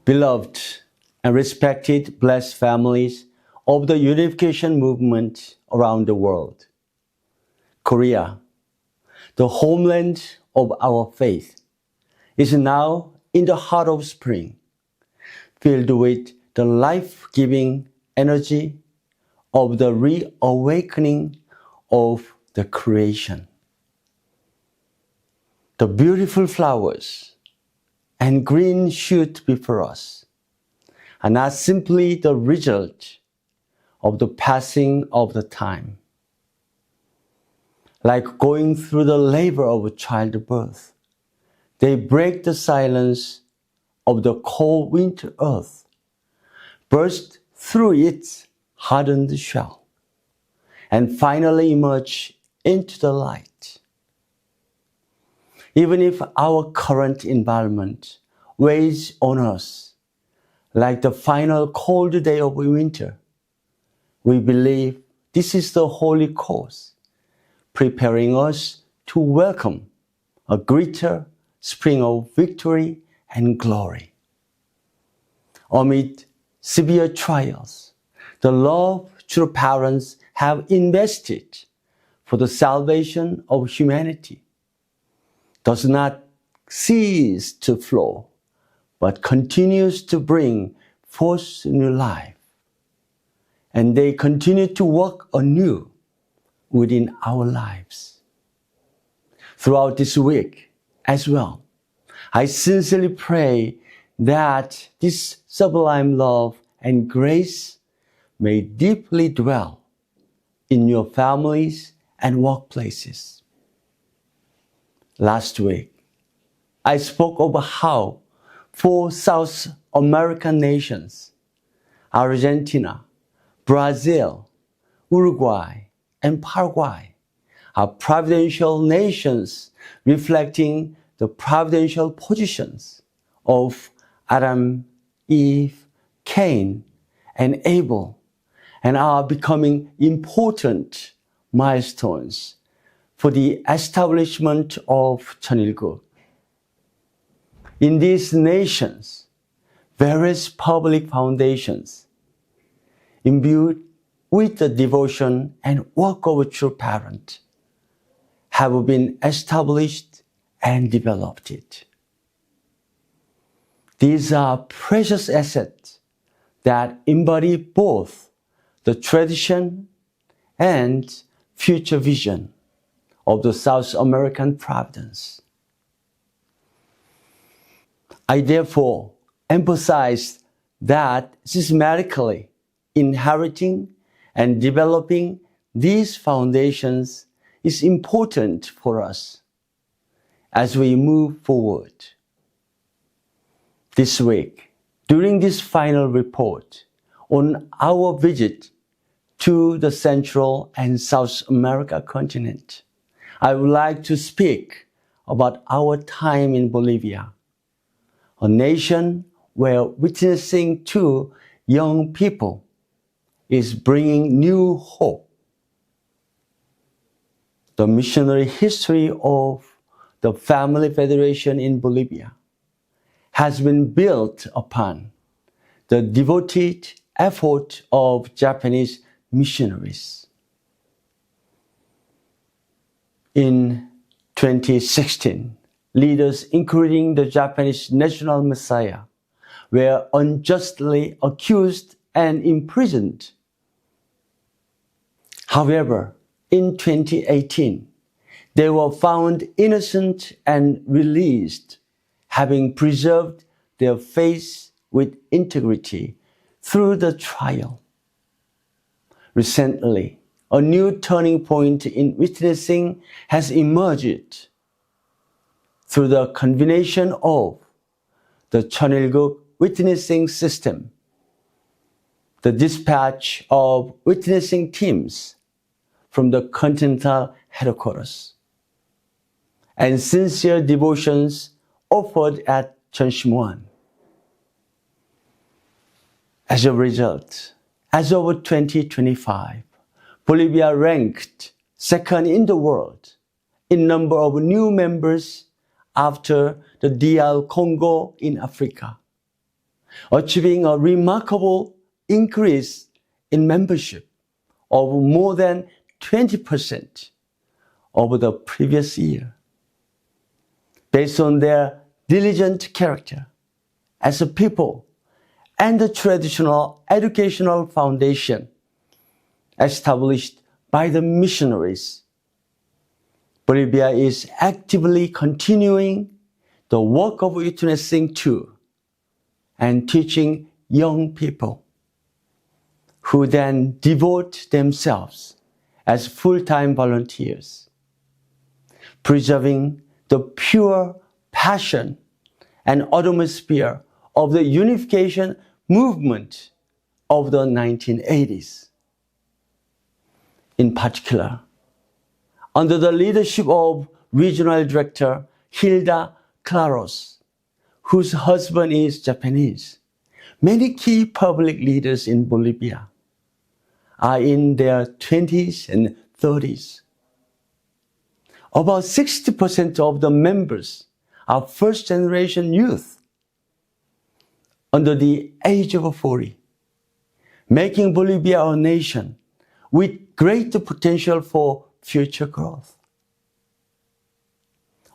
Beloved and respected blessed families of the unification movement around the world, Korea, the homeland of our faith, is now in the heart of spring, filled with the life-giving energy of the reawakening of the creation. The beautiful flowers and green shoot before us are not simply the result of the passing of the time. Like going through the labor of childbirth, they break the silence of the cold winter earth, burst through its hardened shell, and finally emerge into the light. Even if our current environment weighs on us like the final cold day of winter, we believe this is the holy course, preparing us to welcome a greater spring of victory and glory. Amid severe trials, the love true parents have invested for the salvation of humanity does not cease to flow, but continues to bring forth new life. And they continue to work anew within our lives. Throughout this week as well, I sincerely pray that this sublime love and grace may deeply dwell in your families and workplaces. Last week, I spoke about how 4 South American nations, Argentina, Brazil, Uruguay, and Paraguay, are providential nations reflecting the providential positions of Adam, Eve, Cain, and Abel, and are becoming important milestones for the establishment of Chanelu. In these nations, various public foundations, imbued with the devotion and work of a true parent, have been established and developed. These are precious assets that embody both the tradition and future vision of the South American providence. I therefore emphasize that systematically inheriting and developing these foundations is important for us as we move forward. This week, during this final report on our visit to the Central and South America continent, I would like to speak about our time in Bolivia, a nation where witnessing to young people is bringing new hope. The missionary history of the Family Federation in Bolivia has been built upon the devoted effort of Japanese missionaries. In 2016, leaders including the Japanese national messiah were unjustly accused and imprisoned. However, in 2018, they were found innocent and released, having preserved their faith with integrity through the trial. Recently, a new turning point in witnessing has emerged through the combination of the Chanelu witnessing system, the dispatch of witnessing teams from the continental headquarters, and sincere devotions offered at Chanelu. As a result, as of 2025, Bolivia ranked second in the world in number of new members after the DR Congo in Africa, achieving a remarkable increase in membership of more than 20% over the previous year. Based on their diligent character as a people and the traditional educational foundation established by the missionaries, Bolivia is actively continuing the work of witnessing to and teaching young people, who then devote themselves as full-time volunteers, preserving the pure passion and atmosphere of the unification movement of the 1980s. In particular, under the leadership of Regional Director Hilda Claros, whose husband is Japanese, many key public leaders in Bolivia are in their 20s and 30s. About 60% of the members are first-generation youth under the age of 40, making Bolivia a nation with great potential for future growth.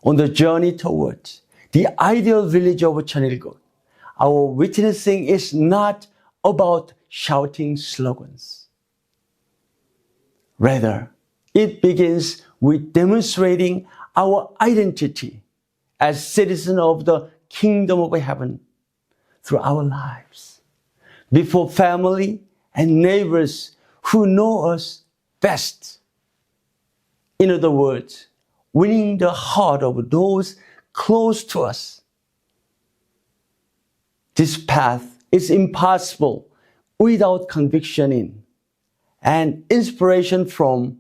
On the journey towards the ideal village of Chanelu, our witnessing is not about shouting slogans. Rather, it begins with demonstrating our identity as citizens of the kingdom of heaven through our lives, before family and neighbors who know us best. In other words, winning the heart of those close to us. This path is impossible without conviction in and inspiration from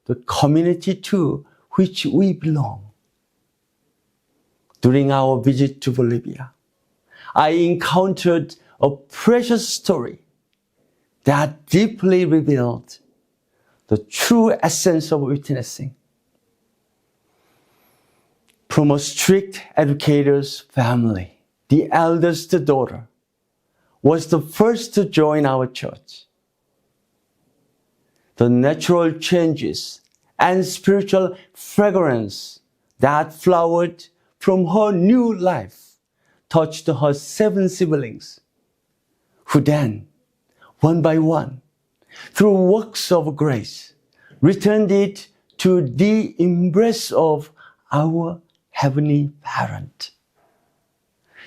the community to which we belong. During our visit to Bolivia, I encountered a precious story that deeply revealed the true essence of witnessing. From a strict educator's family, the eldest daughter was the first to join our church. The natural changes and spiritual fragrance that flowered from her new life touched her 7 siblings, who then, one by one, through works of grace, returned it to the embrace of our Heavenly Parent.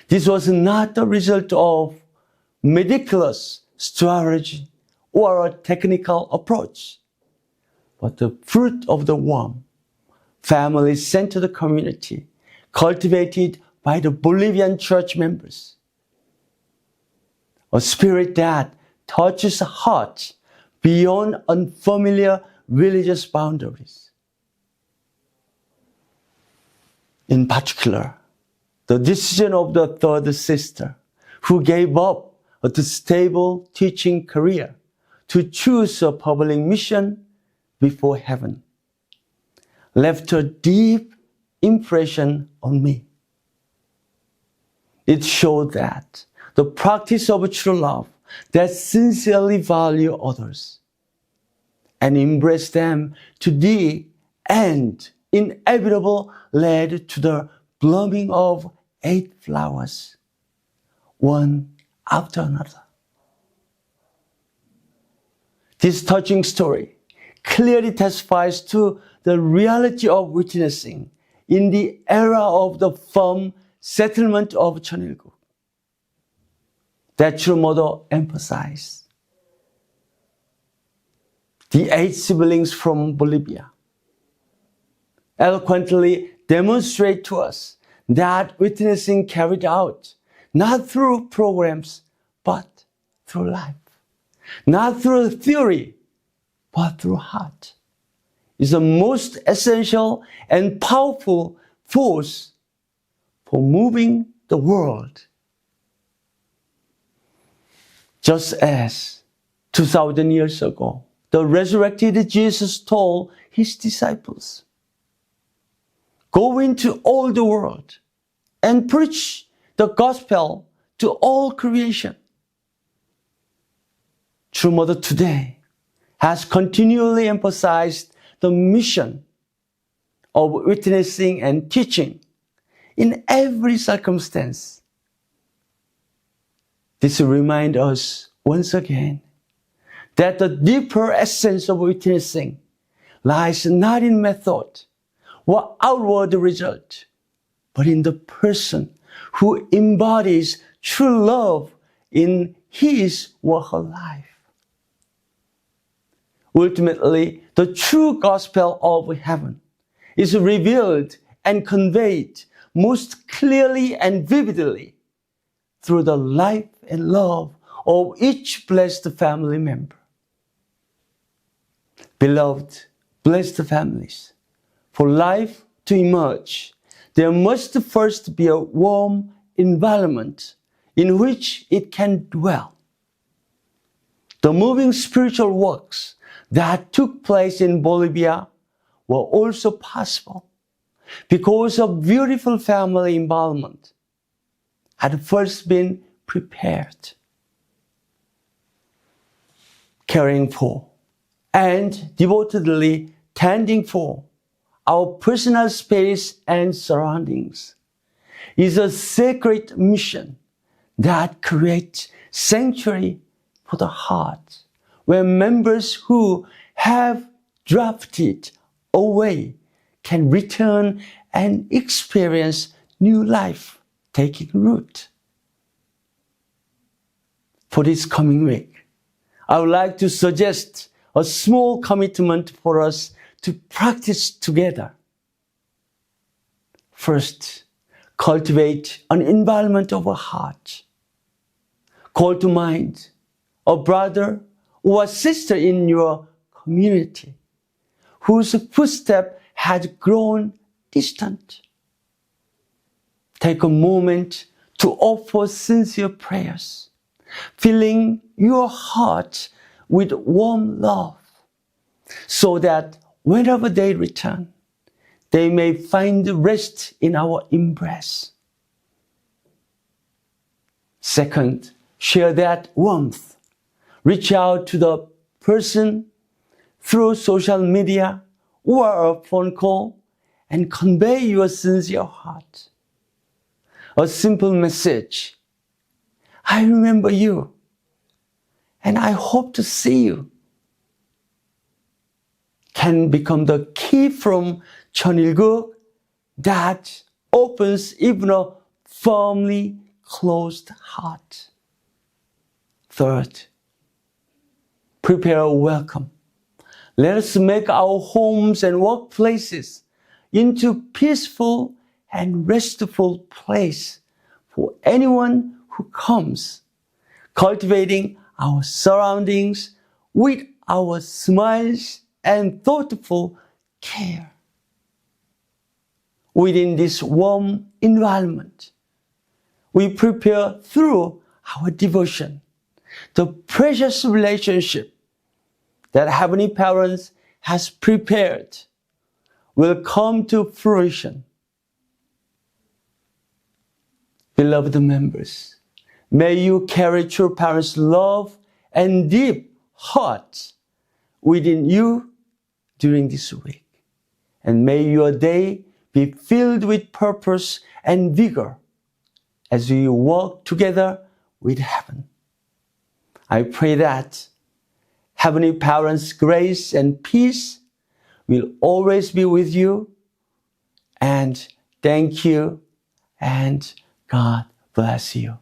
This was not the result of meticulous strategy or a technical approach, but the fruit of the warm, family-centered community cultivated by the Bolivian church members. A spirit that touches hearts beyond unfamiliar religious boundaries. In particular, the decision of the third sister, who gave up a stable teaching career to choose a public mission before heaven, left a deep impression on me. It showed that the practice of true love that sincerely value others and embrace them to the end inevitable led to the blooming of 8 flowers, one after another. This touching story clearly testifies to the reality of witnessing in the era of the firm settlement of Chanelu that your mother emphasized. The 8 siblings from Bolivia eloquently demonstrate to us that witnessing carried out not through programs, but through life. Not through theory, but through heart, is the most essential and powerful force for moving the world. Just as 2,000 years ago, the resurrected Jesus told his disciples, "Go into all the world and preach the gospel to all creation. True Mother today has continually emphasized the mission of witnessing and teaching in every circumstance. This reminds us once again that the deeper essence of witnessing lies not in method or outward result, but in the person who embodies true love in his or her life. Ultimately, the true gospel of heaven is revealed and conveyed most clearly and vividly through the life and love of each blessed family member. Beloved, blessed families, for life to emerge, there must first be a warm environment in which it can dwell. The moving spiritual works that took place in Bolivia were also possible because of beautiful family environment had first been prepared. Caring for and devotedly tending for our personal space and surroundings is a sacred mission that creates sanctuary for the heart, where members who have drifted away can return and experience new life taking root. For this coming week, I would like to suggest a small commitment for us to practice together. First, cultivate an environment of a heart. Call to mind a brother or a sister in your community whose footstep had grown distant. Take a moment to offer sincere prayers, filling your heart with warm love, so that whenever they return, they may find rest in our embrace. Second, share that warmth. Reach out to the person through social media or a phone call and convey your sincere heart. A simple message, I remember you and I hope to see you, can become the key from Chanelu that opens even a firmly closed heart. Third, prepare a welcome. Let us make our homes and workplaces into peaceful and restful place for anyone who comes, cultivating our surroundings with our smiles and thoughtful care. Within this warm environment, we prepare through our devotion the precious relationship that Heavenly Parents has prepared will come to fruition. Beloved members, may you carry true parents' love and deep heart within you during this week. And may your day be filled with purpose and vigor as we walk together with heaven. I pray that Heavenly Parents' grace and peace will always be with you. And thank you, and God bless you.